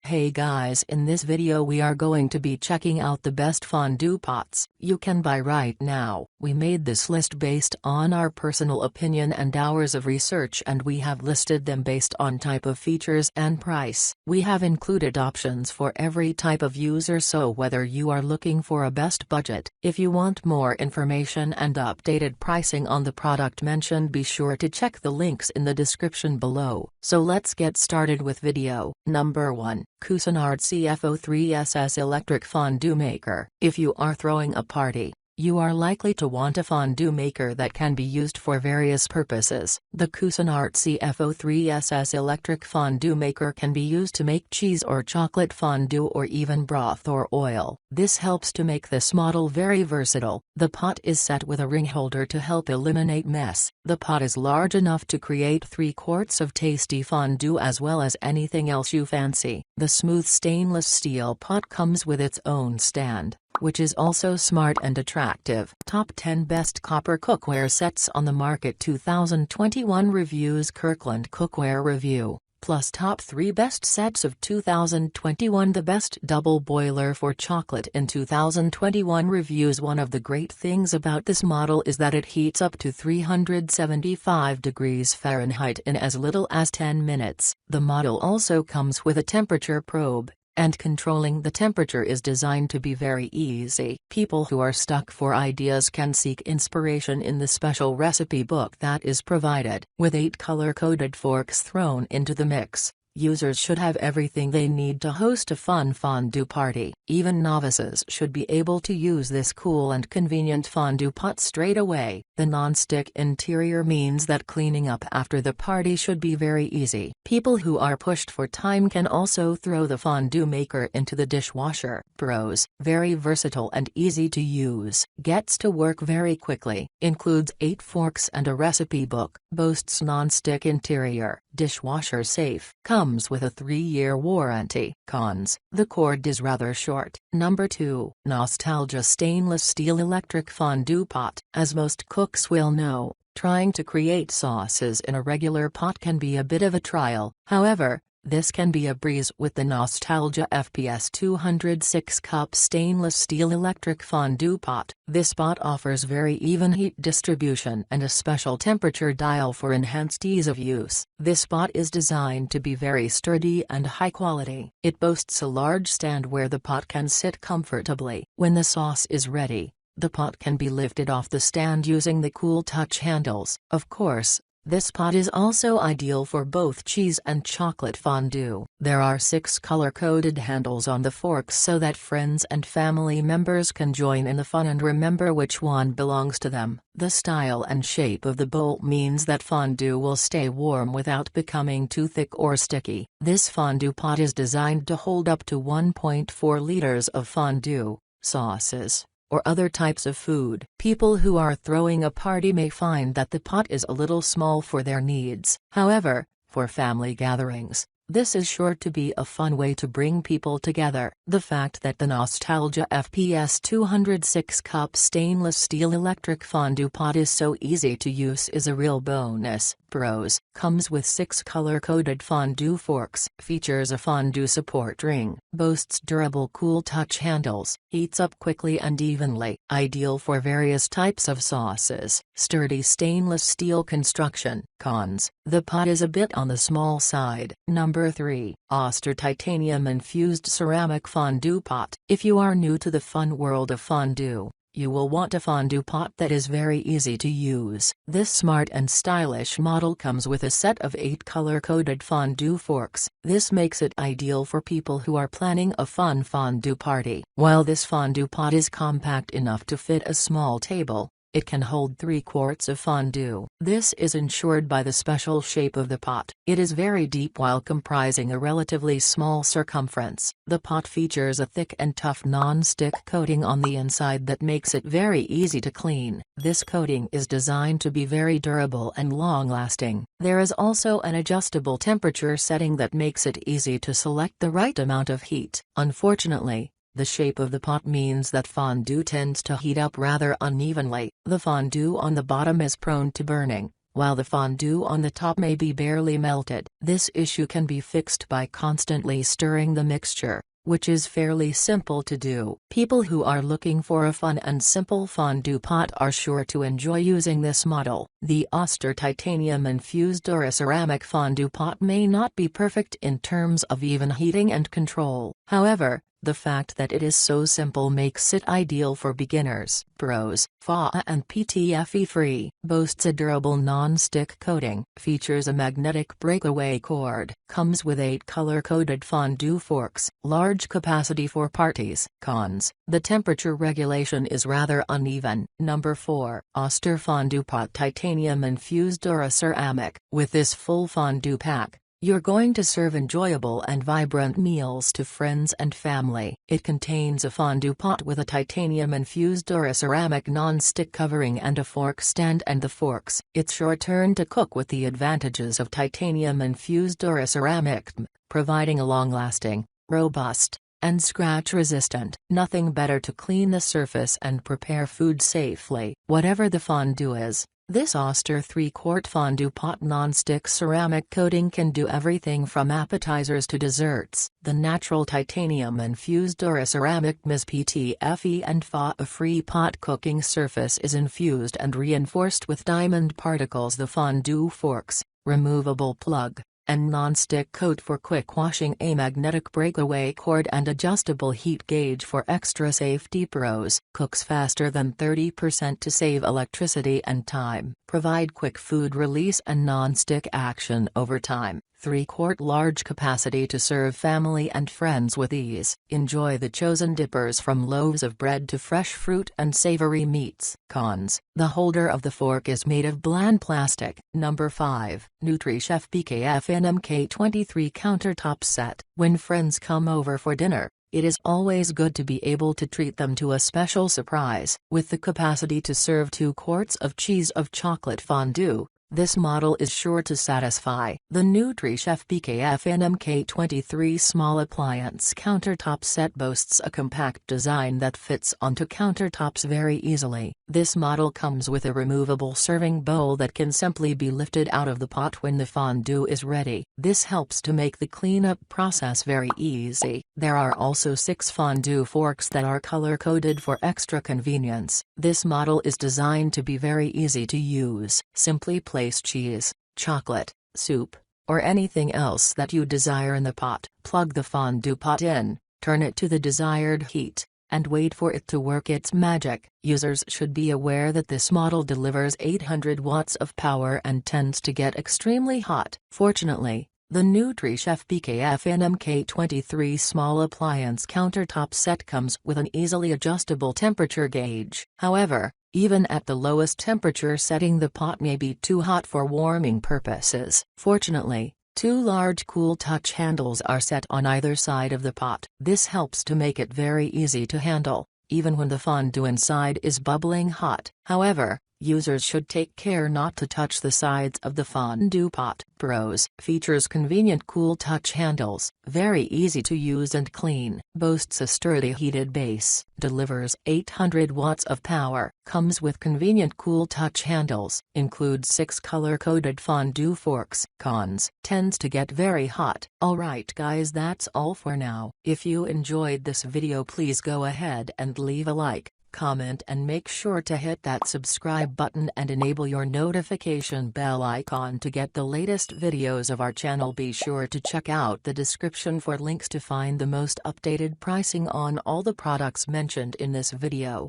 Hey guys, in this video we are going to be checking out the best fondue pots you can buy right now. We made this list based on our personal opinion and hours of research, and we have listed them based on type of features and price. We have included options for every type of user, so whether you are looking for a best budget, if you want more information and updated pricing on the product mentioned, be sure to check the links in the description below. So let's get started with video. Number 1. Cuisinart CFO3SS Electric Fondue Maker. If you are throwing a party, you are likely to want a fondue maker that can be used for various purposes. The Cuisinart CFO3SS Electric Fondue Maker can be used to make cheese or chocolate fondue or even broth or oil. This helps to make this model very versatile. The pot is set with a ring holder to help eliminate mess. The pot is large enough to create 3 quarts of tasty fondue as well as anything else you fancy. The smooth stainless steel pot comes with its own stand, which is also smart and attractive. Top 10 Best Copper Cookware Sets on the Market 2021 Reviews. Kirkland Cookware Review, plus Top 3 Best Sets of 2021. The Best Double Boiler for Chocolate in 2021 Reviews. One of the great things about this model is that it heats up to 375 degrees Fahrenheit in as little as 10 minutes. The model also comes with a temperature probe, and controlling the temperature is designed to be very easy. People who are stuck for ideas can seek inspiration in the special recipe book that is provided. With 8 color-coded forks thrown into the mix, users should have everything they need to host a fun fondue party. Even novices should be able to use this cool and convenient fondue pot straight away. The non-stick interior means that cleaning up after the party should be very easy. People who are pushed for time can also throw the fondue maker into the dishwasher. Pros: very versatile and easy to use. Gets to work very quickly. Includes 8 forks and a recipe book. Boasts non-stick interior. Dishwasher safe. Comes with a 3-year warranty. Cons: the cord is rather short. Number 2. Nostalgia Stainless Steel Electric Fondue Pot. As most cooks will know, trying to create sauces in a regular pot can be a bit of a trial. However, this can be a breeze with the Nostalgia FPS 206 Cup Stainless Steel Electric Fondue Pot. This pot offers very even heat distribution and a special temperature dial for enhanced ease of use. This pot is designed to be very sturdy and high quality. It boasts a large stand where the pot can sit comfortably. When the sauce is ready, the pot can be lifted off the stand using the cool touch handles. Of course, this pot is also ideal for both cheese and chocolate fondue. There are 6 color-coded handles on the forks so that friends and family members can join in the fun and remember which one belongs to them. The style and shape of the bowl means that fondue will stay warm without becoming too thick or sticky. This fondue pot is designed to hold up to 1.4 liters of fondue, sauces, or other types of food. People who are throwing a party may find that the pot is a little small for their needs. However, for family gatherings, this is sure to be a fun way to bring people together. The fact that the Nostalgia FPS 206 Cup Stainless Steel Electric Fondue Pot is so easy to use is a real bonus. Pros: comes with 6 color-coded fondue forks. Features a fondue support ring. Boasts durable cool touch handles. Heats up quickly and evenly. Ideal for various types of sauces. Sturdy stainless steel construction. Cons: the pot is a bit on the small side. Number 3. Oster Titanium Infused Ceramic Fondue Pot. If you are new to the fun world of fondue, you will want a fondue pot that is very easy to use. This smart and stylish model comes with a set of 8 color-coded fondue forks. This makes it ideal for people who are planning a fun fondue party. While this fondue pot is compact enough to fit a small table, it can hold 3 quarts of fondue. This is ensured by the special shape of the pot. It is very deep while comprising a relatively small circumference. The pot features a thick and tough non-stick coating on the inside that makes it very easy to clean. This coating is designed to be very durable and long-lasting. There is also an adjustable temperature setting that makes it easy to select the right amount of heat. Unfortunately, the shape of the pot means that fondue tends to heat up rather unevenly. The fondue on the bottom is prone to burning, while the fondue on the top may be barely melted. This issue can be fixed by constantly stirring the mixture, which is fairly simple to do. People who are looking for a fun and simple fondue pot are sure to enjoy using this model. The Oster titanium infused DuraCeramic fondue pot may not be perfect in terms of even heating and control. However, the fact that it is so simple makes it ideal for beginners. Pros: FA and PTFE free. Boasts a durable non-stick coating. Features a magnetic breakaway cord. Comes with 8 color-coded fondue forks. Large capacity for parties. Cons: the temperature regulation is rather uneven. Number 4. Oster Fondue Pot Titanium Infused DuraCeramic. With this full fondue pack, you're going to serve enjoyable and vibrant meals to friends and family. It contains a fondue pot with a titanium-infused DuraCeramic non-stick covering and a fork stand and the forks. It's your turn to cook with the advantages of titanium-infused DuraCeramic, providing a long-lasting, robust, and scratch-resistant. Nothing better to clean the surface and prepare food safely. Whatever the fondue is, this Oster 3-quart fondue pot non-stick ceramic coating can do everything from appetizers to desserts. The natural titanium-infused DuraCeramic Ms. PTFE and FA-free pot cooking surface is infused and reinforced with diamond particles. The fondue forks, removable plug, and non-stick coat for quick washing, a magnetic breakaway cord and adjustable heat gauge for extra safety. Pros: cooks faster than 30% to save electricity and time. Provide quick food release and non-stick action over time. 3-quart large capacity to serve family and friends with ease. Enjoy the chosen dippers from loaves of bread to fresh fruit and savory meats. Cons: the holder of the fork is made of bland plastic. Number 5. NutriChef BKF NMK23 Countertop Set. When friends come over for dinner, it is always good to be able to treat them to a special surprise. With the capacity to serve 2 quarts of cheese of chocolate fondue, this model is sure to satisfy. The NutriChef BKF NMK23 Small Appliance Countertop Set boasts a compact design that fits onto countertops very easily. This model comes with a removable serving bowl that can simply be lifted out of the pot when the fondue is ready. This helps to make the cleanup process very easy. There are also 6 fondue forks that are color-coded for extra convenience. This model is designed to be very easy to use. Simply place cheese, chocolate, soup, or anything else that you desire in the pot. Plug the fondue pot in, turn it to the desired heat, and wait for it to work its magic. Users should be aware that this model delivers 800 watts of power and tends to get extremely hot. Fortunately, the NutriChef BKF NMK23 Small Appliance Countertop Set comes with an easily adjustable temperature gauge. However, even at the lowest temperature setting, the pot may be too hot for warming purposes. Fortunately, 2 large cool touch handles are set on either side of the pot. This helps to make it very easy to handle, even when the fondue inside is bubbling hot. However, users should take care not to touch the sides of the fondue pot. Pros: features convenient cool touch handles, very easy to use and clean. Boasts a sturdy heated base. Delivers 800 watts of power. Comes with convenient cool touch handles. Includes 6 color-coded fondue forks. Cons: tends to get very hot. Alright guys, that's all for now. If you enjoyed this video, please go ahead and leave a like, comment and make sure to hit that subscribe button and enable your notification bell icon to get the latest videos of our channel. Be sure to check out the description for links to find the most updated pricing on all the products mentioned in this video.